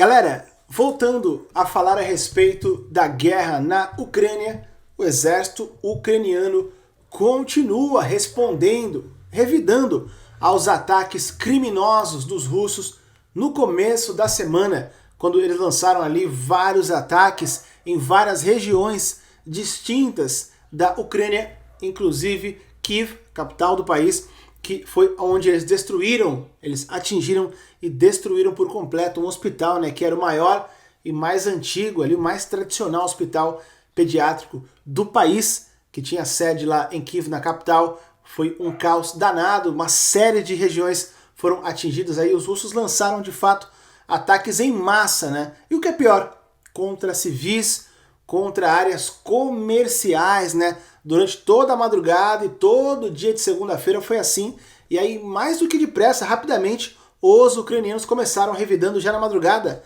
Galera, voltando a falar a respeito da guerra na Ucrânia, o exército ucraniano continua respondendo, revidando aos ataques criminosos dos russos no começo da semana, quando eles lançaram ali vários ataques em várias regiões distintas da Ucrânia, inclusive Kiev, capital do país, que foi onde eles atingiram e destruíram por completo um hospital, né, que era o maior e mais antigo, ali, o mais tradicional hospital pediátrico do país, que tinha sede lá em Kiev, na capital. Foi um caos danado, uma série de regiões foram atingidas aí, os russos lançaram de fato ataques em massa, né? E o que é pior, contra civis, contra áreas comerciais, né? Durante toda a madrugada e todo dia de segunda-feira foi assim. E aí, mais do que depressa, rapidamente, os ucranianos começaram revidando já na madrugada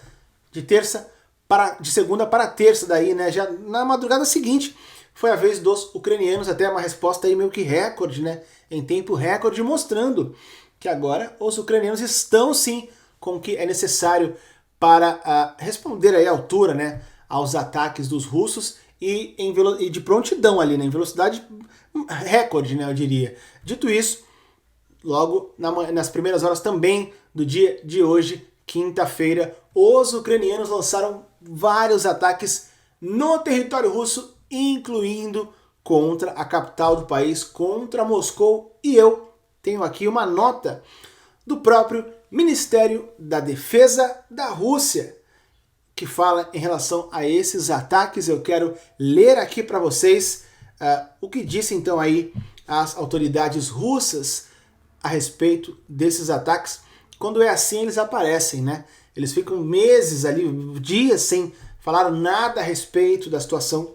de segunda para terça daí, né? Já na madrugada seguinte foi a vez dos ucranianos, até uma resposta aí meio que recorde, né? Em tempo recorde, mostrando que agora os ucranianos estão sim com o que é necessário para responder aí à altura, né? Aos ataques dos russos e de prontidão ali, né? Em velocidade recorde, né? Eu diria. Dito isso, logo nas primeiras horas também do dia de hoje, quinta-feira, os ucranianos lançaram vários ataques no território russo, incluindo contra a capital do país, contra Moscou. E eu tenho aqui uma nota do próprio Ministério da Defesa da Rússia, que fala em relação a esses ataques. Eu quero ler aqui para vocês o que disse então aí as autoridades russas a respeito desses ataques. Quando é assim, eles aparecem, né? Eles ficam meses ali, dias sem falar nada a respeito da situação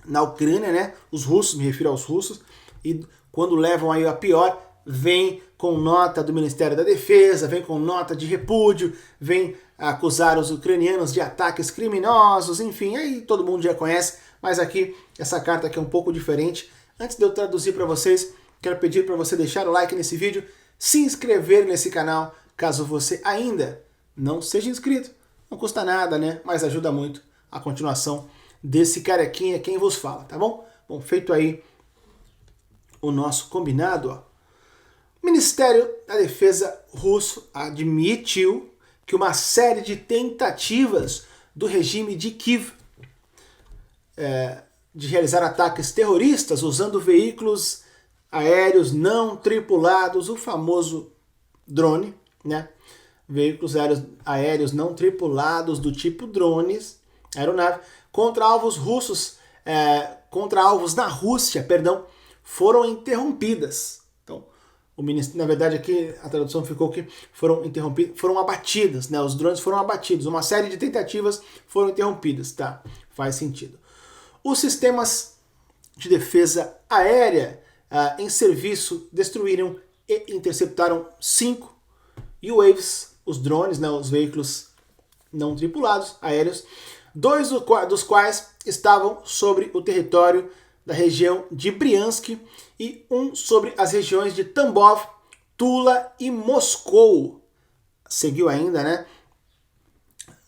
na Ucrânia, né? Os russos, me refiro aos russos, e quando levam aí a pior, vem com nota do Ministério da Defesa, vem com nota de repúdio, vem acusar os ucranianos de ataques criminosos, enfim, aí todo mundo já conhece, mas aqui, essa carta aqui é um pouco diferente. Antes de eu traduzir para vocês, quero pedir para você deixar o like nesse vídeo, se inscrever nesse canal, caso você ainda não seja inscrito. Não custa nada, né? Mas ajuda muito a continuação desse carequinha quem vos fala, tá bom? Bom, feito aí o nosso combinado, ó. O Ministério da Defesa russo admitiu que uma série de tentativas do regime de Kiev de realizar ataques terroristas usando veículos aéreos não tripulados, o famoso drone, né? Veículos aéreos não tripulados do tipo drones, aeronave, contra alvos russos, contra alvos na Rússia, perdão, foram interrompidas. Então, na verdade aqui a tradução ficou que foram interrompidas, foram abatidas, né? Os drones foram abatidos, uma série de tentativas foram interrompidas, tá? Faz sentido. Os sistemas de defesa aérea em serviço destruíram e interceptaram 5 UAVs, os drones, né, os veículos não tripulados aéreos, 2 dos quais estavam sobre o território da região de Briansk e um sobre as regiões de Tambov, Tula e Moscou. Seguiu ainda, né,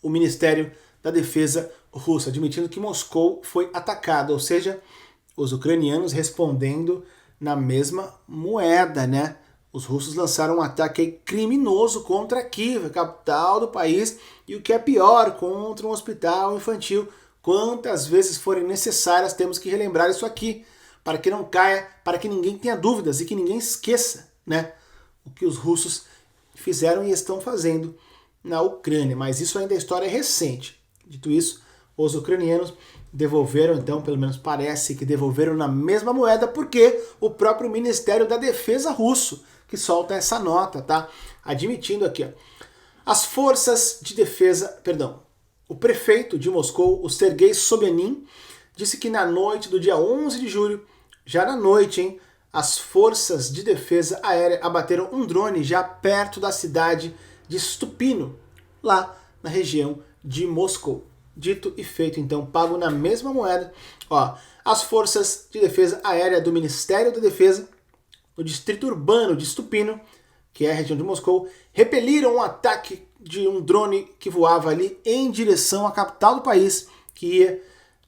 o Ministério da Defesa russo admitindo que Moscou foi atacada, ou seja, os ucranianos respondendo na mesma moeda, né? Os russos lançaram um ataque criminoso contra Kiev, a capital do país, e o que é pior, contra um hospital infantil. Quantas vezes forem necessárias, temos que relembrar isso aqui, para que não caia, para que ninguém tenha dúvidas e que ninguém esqueça, né, o que os russos fizeram e estão fazendo na Ucrânia. Mas isso ainda é história recente. Dito isso, os ucranianos devolveram, então, pelo menos parece que devolveram na mesma moeda, porque o próprio Ministério da Defesa russo que solta essa nota, tá? Admitindo aqui, ó. As forças de defesa, perdão, o prefeito de Moscou, o Sergei Sobyanin, disse que na noite do dia 11 de julho, já na noite, hein, as forças de defesa aérea abateram um drone já perto da cidade de Stupino, lá na região de Moscou. Dito e feito, então, pago na mesma moeda. Ó, as forças de defesa aérea do Ministério da Defesa, no distrito urbano de Stupino, que é a região de Moscou, repeliram um ataque de um drone que voava ali em direção à capital do país, que ia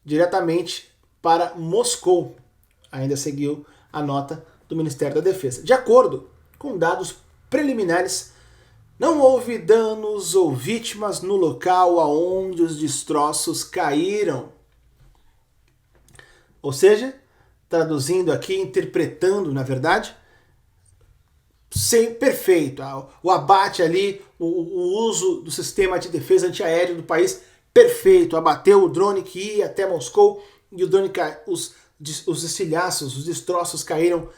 diretamente para Moscou. Ainda seguiu a nota do Ministério da Defesa. De acordo com dados preliminares, não houve danos ou vítimas no local aonde os destroços caíram. Ou seja, traduzindo aqui, interpretando, na verdade, perfeito. O abate ali, o uso do sistema de defesa antiaéreo do país, perfeito. Abateu o drone que ia até Moscou e o drone os estilhaços, os destroços caíram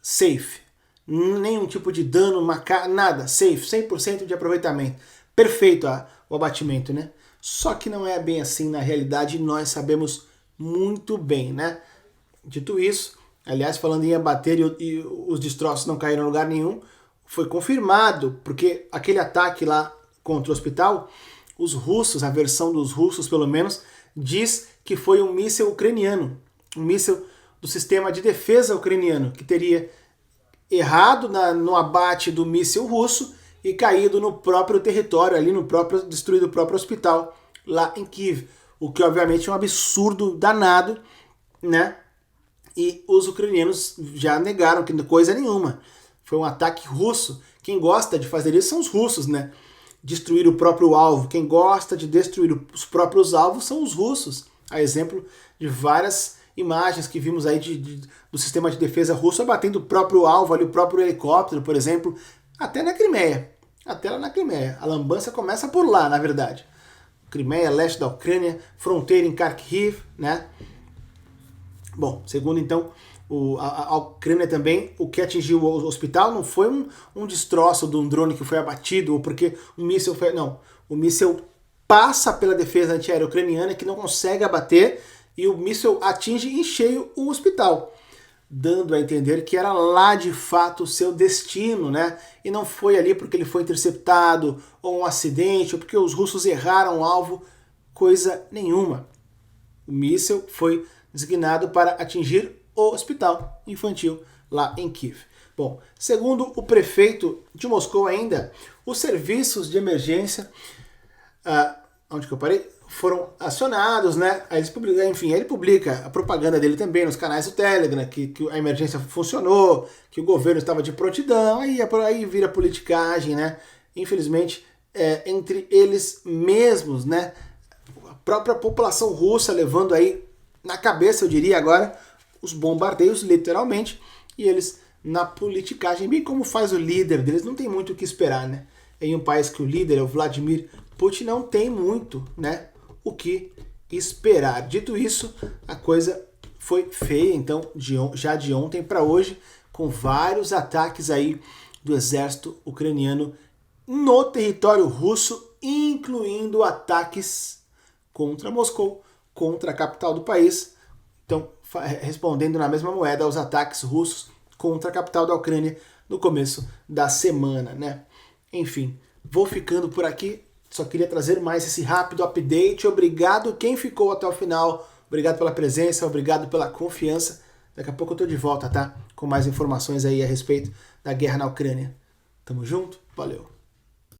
safe. Nenhum tipo de dano, nada, safe, 100% de aproveitamento. Perfeito o abatimento, né? Só que não é bem assim na realidade, nós sabemos muito bem, né? Dito isso, aliás, falando em abater e os destroços não caíram em lugar nenhum, foi confirmado, porque aquele ataque lá contra o hospital, os russos, a versão dos russos pelo menos, diz que foi um míssil ucraniano, um míssil do sistema de defesa ucraniano, que teria errado no abate do míssil russo e caído no próprio território, ali destruído o próprio hospital lá em Kiev, o que obviamente é um absurdo danado, né? E os ucranianos já negaram que coisa nenhuma. Foi um ataque russo. Quem gosta de fazer isso são os russos, né? Destruir o próprio alvo. Quem gosta de destruir os próprios alvos são os russos. A exemplo de várias imagens que vimos aí do sistema de defesa russo abatendo o próprio alvo, ali, o próprio helicóptero, por exemplo, até na Crimeia. Até lá na Crimeia. A lambança começa por lá, na verdade. Crimeia, leste da Ucrânia, fronteira em Kharkiv, né? Bom, segundo então a Ucrânia também, o que atingiu o hospital não foi um destroço de um drone que foi abatido ou porque o míssil foi... Não, o míssil passa pela defesa antiaérea ucraniana que não consegue abater e o míssil atinge em cheio o hospital, dando a entender que era lá de fato o seu destino, né? E não foi ali porque ele foi interceptado ou um acidente ou porque os russos erraram o alvo, coisa nenhuma. O míssil foi designado para atingir o hospital infantil lá em Kiev. Bom, segundo o prefeito de Moscou ainda, os serviços de emergência, onde que eu parei? Foram acionados, né? Ele publica a propaganda dele também nos canais do Telegram, que a emergência funcionou, que o governo estava de prontidão, aí vira politicagem, né? Infelizmente, entre eles mesmos, né? A própria população russa levando aí na cabeça, eu diria agora, os bombardeios, literalmente, e eles na politicagem, bem como faz o líder deles, não tem muito o que esperar, né? Em um país que o líder é o Vladimir Putin, não tem muito, né, o que esperar. Dito isso, a coisa foi feia, então, já de ontem para hoje, com vários ataques aí do exército ucraniano no território russo, incluindo ataques contra Moscou, contra a capital do país, então respondendo na mesma moeda aos ataques russos contra a capital da Ucrânia no começo da semana, né? Enfim, vou ficando por aqui, só queria trazer mais esse rápido update. Obrigado quem ficou até o final, obrigado pela presença, obrigado pela confiança. Daqui a pouco eu tô de volta, tá? Com mais informações aí a respeito da guerra na Ucrânia. Tamo junto, valeu!